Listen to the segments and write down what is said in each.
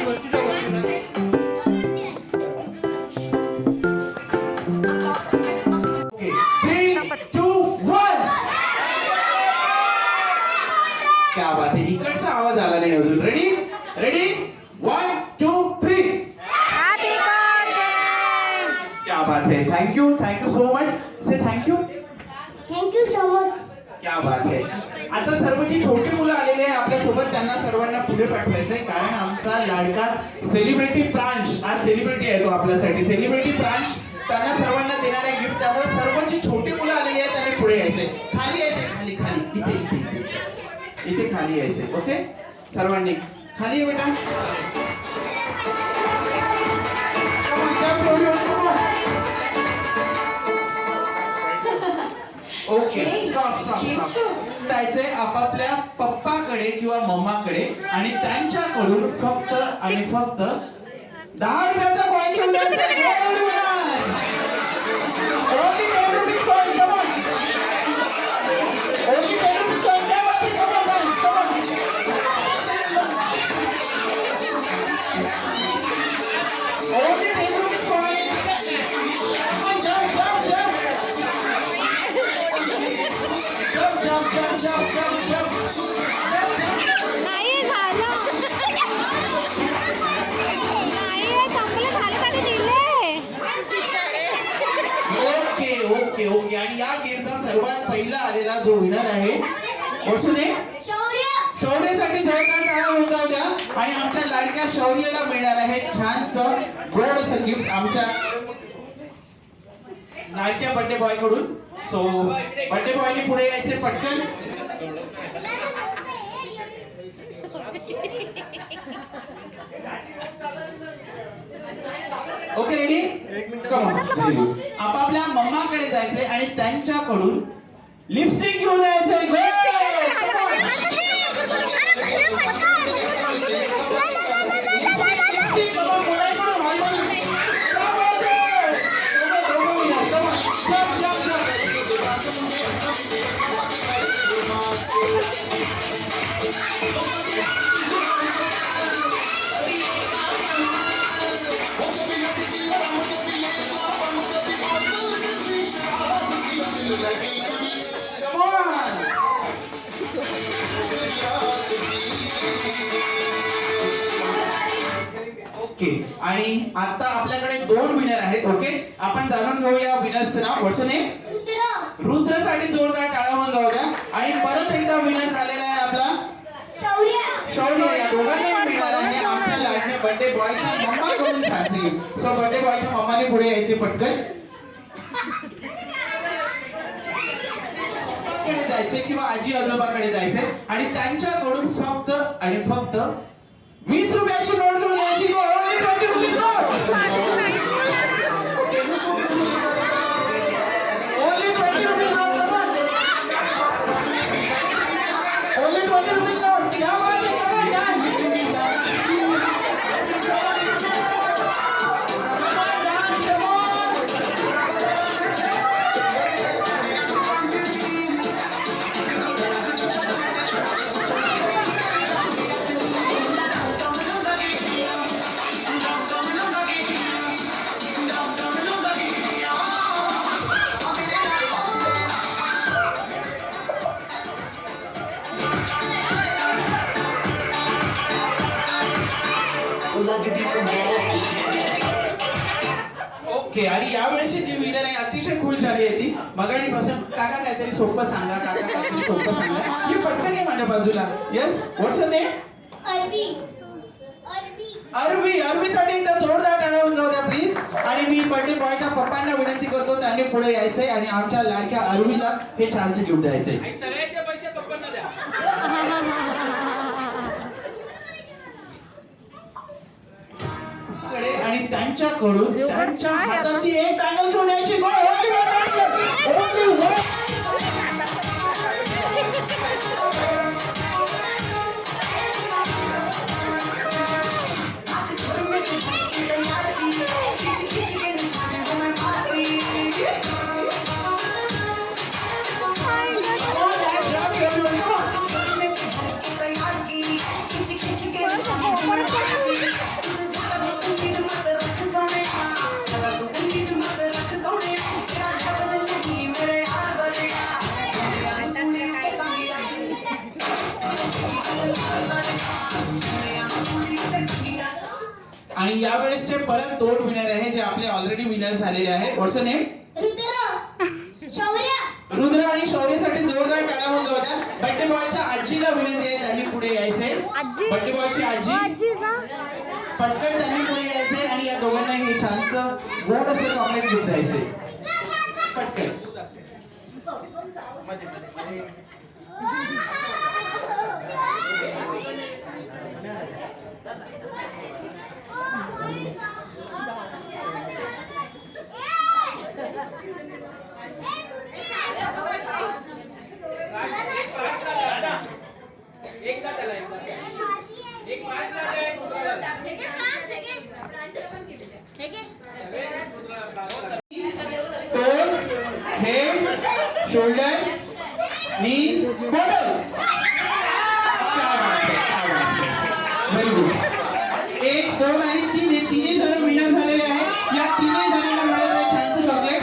क्या बात आहे. इकडचा आवाज आला नाही अजून. Ready ready 1 2 3. क्या बात है. Thank you so much. Say thank you so much. क्या बात है. अशा सर्व जी छोटी मुलं आलेली आहे आपल्या सोबत त्यांना सर्वांना पुढे पाठवायचंय कारण आमचा लाडका सेलिब्रिटी प्रांश आज सेलिब्रिटी आहे तो आपल्यासाठी. सेलिब्रिटी प्रांश त्यांना सर्वांना देणार आहे गिफ्ट. त्यामुळे सर्व जी छोटी मुलं आलेली आहेत त्यांनी पुढे यायचंय. खाली यायचंय. खाली खाली इथे इथे इथे खाली यायचंय. ओके सर्वांनी खाली ये बेटा. ओके स्टॉप जायचंय आपापल्या पप्पाकडे किंवा मम्माकडे आणि त्यांच्याकडून फक्त आणि फक्त 10 रुपयाचा कॉइन घेऊन जायचंय. ओके आणि या गेमचा सर्वात पहिला आलेला जो विनर आहे शौर्यसाठी जोरदार टाळ्या होऊन जाऊ द्या. आणि आमच्या लाडक्या शौर्याला मिळणार आहे छानसं गोडसं गिफ्ट आमच्या लाडक्या बर्थडे बॉय कडून. सो बर्थडे बॉयने पुढे यायचे पटकन. Okay ready come on. आपापल्या मम्माकडे जायचंय आणि त्यांच्याकडून लिपस्टिक घेऊन यायचंय. ओके आणि आता आपल्याकडे 2 विनर आहेत. ओके आपण जाणून घेऊया विनर्सचं नाव. व्हॉट्स नेम? रुद्रसाठी जोरदार टाळ्या होऊन जाऊ द्या. आणि परत एकदा विनर झालेला आहे आपला शौर्य. या दोघांना मिळणार आहे आमच्या लाडके बर्थडे बॉयच्या मम्माकडून फॅन्सी गिफ्ट. सो बर्थडे बॉयच्या मम्माने पुढे यायचे पटकन. पप्पाकडे जायचे किंवा आजी आजोबाकडे जायचे आणि त्यांच्याकडून फक्त आणि फक्त 20 रुपयाची नोट घेऊन यायची. Only 20 rupees note. Only 20 rupees note. Only 20 rupees note. क्या बात है. ओके आणि यावेळेस जी विनर आहे अतिशय खुश झाली आहे ती. मगाडीपासून काका काहीतरी सोपं सांगा. काका काहीतरी सोपं सांगा. ही पटकन आहे माझ्या बाजूला. Yes what's your name? अरवी एकदा जोरदार टाळ्या होऊन जाऊ द्या प्लीज. आणि मी बर्थडे बॉयच्या पप्पांना विनंती करतो त्यांनी पुढे यायचंय आणि आमच्या लाडक्या अरवीला हे छानसे गिफ्ट द्यायचंय. सगळ्याचे पैसे पप्पांना द्या. आणि त्यांच्याकडून त्यांच्या हातात एक बँगल घेऊन यायची. आणि यावेळेसचे परत 2 विनर आहे जे आपले ऑलरेडी विनर झालेले आहे. व्हॉट्स नेम? रुद्र आणि शौर्यसाठी जोरदार टाळ्या होऊन जाऊ. बर्थडे बॉयच्या आजीला विनंती आहे त्यांनी पुढे यायचे. बर्थडे बॉयची आजी पटकन त्यांनी पुढे यायचे आणि या दोघांना हे छानसं गोड असं चॉकलेट घेऊन द्यायचे. पटकन. Toes, head, shoulder, knees, bottom. क्या बात है, क्या बात है. Very good. 1, 2 आणि 3 हे तिन्ही जण विनर झालेले आहेत. या तिन्ही जणांना मिळत आहे छानसं चॉकलेट.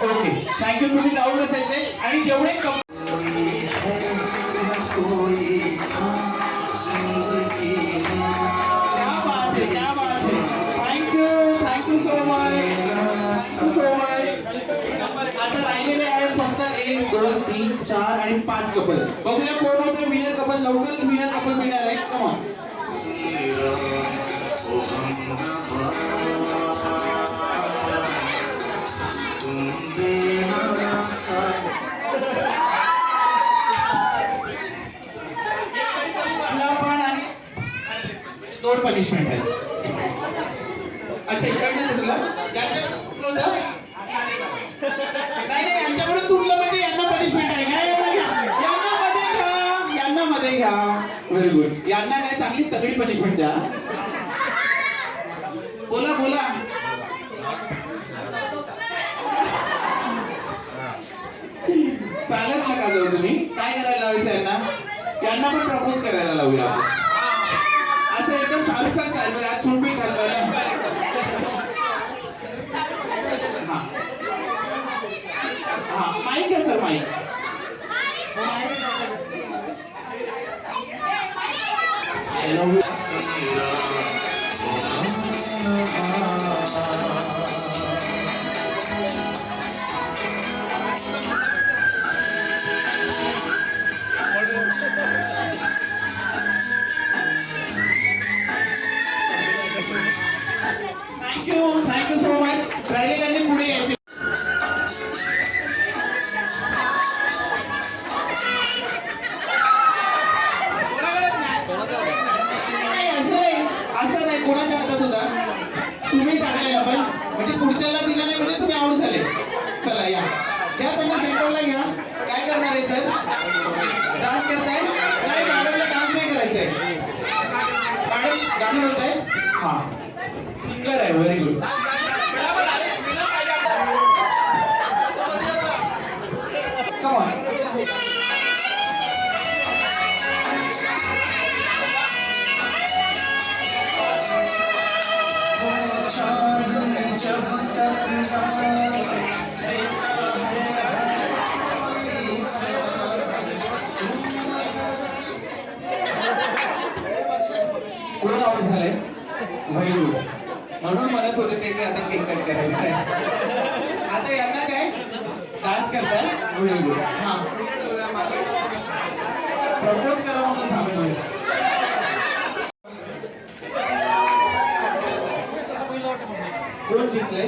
Okay, thank you. तुम्ही जाऊन बसायचे आणि जेवढे क्या बात है, क्या बात है. Thank you so much. आता राहिलेले आहेत फक्त 1, 2, 3, 4 आणि 5 कपल. बघूया कोण होते विनर कपल. लवकरच विनर कपल मिळणार आहे. Come on. दोन पनिशमेंट आहे. अच्छा, इकडनं तुटलं. यांच्याकडे तुटलं होतं. नाही यांच्याकडे तुटलं म्हणजे यांना पनिशमेंट आहे. काय यांना मध्ये घ्या. Very good. यांना काय चांगली तगडी पनिशमेंट द्या. बोला. चालत नका जाऊ तुम्ही. काय करायला लावायचं यांना पण प्रपोज करायला लावूया. असं एकदम शाहरुख खान स्टाईल. आज सूटबीट घालताय ना. हा माईक आहे sir. Mike. Thank you so much. राहिलेल्यांनी पुढे यायचे. असं नाही कोणाच्या हातात होता. तुम्ही टाकले ना पण म्हणजे पुढच्याला दिला नाही म्हणजे तुम्ही आउट झाले. चला या घ्या त्यांना सेंटरला घ्या. काय करणार आहे सर? डान्स करताय? नाही मॅडमला डान्स नाही करायचंय. मॅडम गाणं बोलताय? हा सिंगर आहे. Very good. Come on. कोण आउट झालंय? Very good. म्हणून म्हणत होते ते की आता केक कट करायचं आहे. आता यांना काय डान्स करताय? Very good. हा प्रपोज करा म्हणून सांगतोय. कोण जिंकले?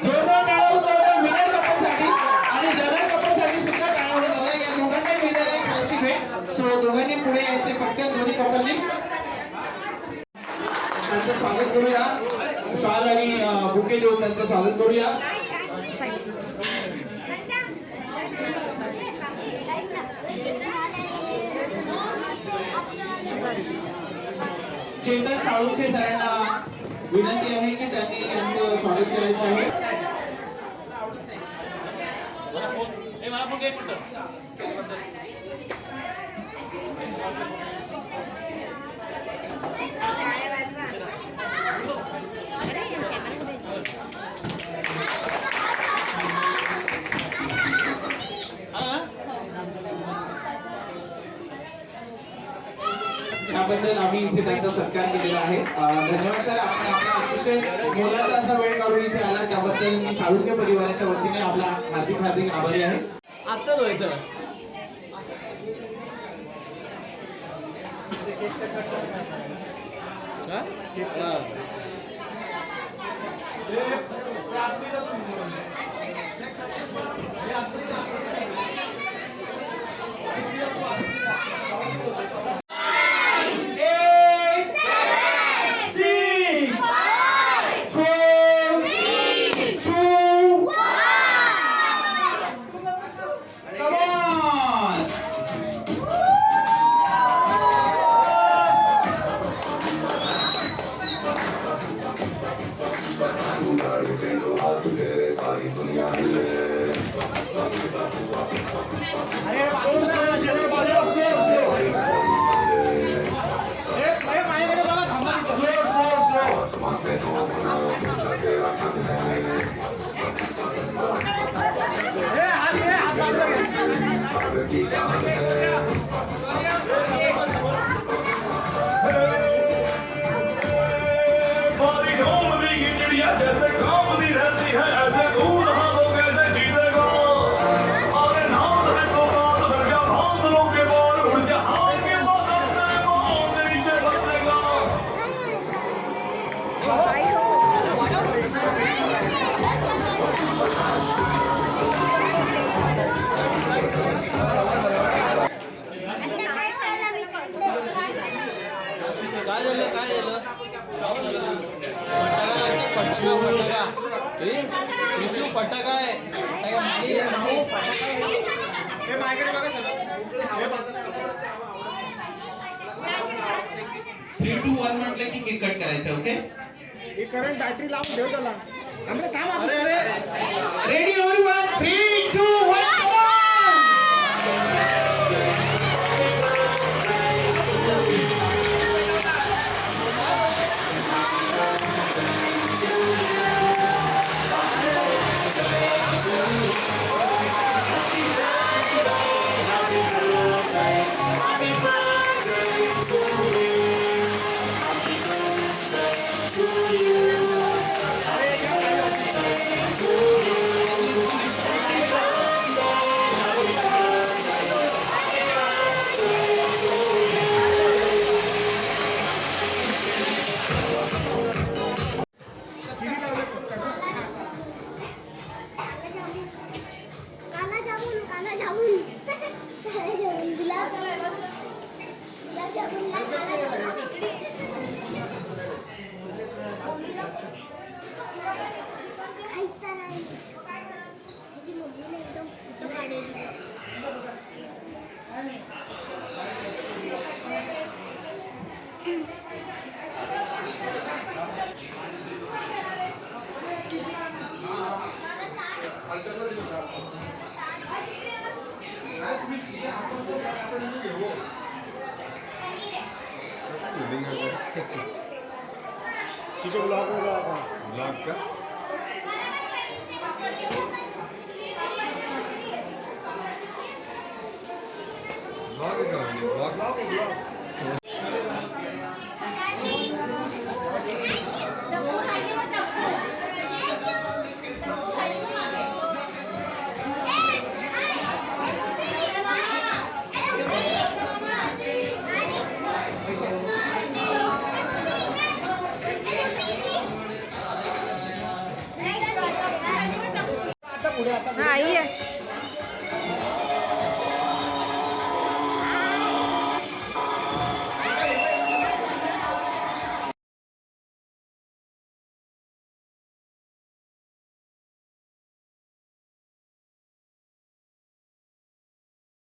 जोरदार टाळ्या होत्या विनर कपलसाठी आणि रनर कपलसाठी सुद्धा टाळ्या होत्या. या दोघांना विनर आहे खालची भेट. सो दोघांनी पुढे यायचे पटकन. दोन्ही कपलनी त्यांचं स्वागत करूया. शॉल आणि बुके देऊन त्यांचं स्वागत करूया. चेतन साळुंखे सरांना विनंती आहे की त्यांनी यांचं स्वागत करायचं आहे. त्याबद्दल आम्ही इथे त्यांचा सत्कार केलेला आहे. धन्यवाद सर, आपण आपला अतिशय मोलाचा असा वेळ काढून इथे आला त्याबद्दल मी साळुंखे परिवाराच्या वतीने आपला हार्दिक हार्दिक आभारी आहे. आत्ताच व्हायचं जैसे कामती रहती है ऐसे कूद हाथों कैसे जीतेगा अरे नाम है तो बात भर जा भाग लोग के बाल उड़ जा हाथ के बाद अपने बाल नीचे बचेगा काय झालं फटाका आहे 3, 2, 1 म्हटलं की केक कट करायचं. ओके, करंट बॅटरी लावून ठेव त्याला. रेडी एव्हरीवन, 3, 2, 1 काना जामुन गुलाब जामुन खायचा नाही. माझी मम्मीने एकदम कुठं काढेल. तिथे ब्लॉग का ब्लॉग आहे का म्हणजे ब्लॉग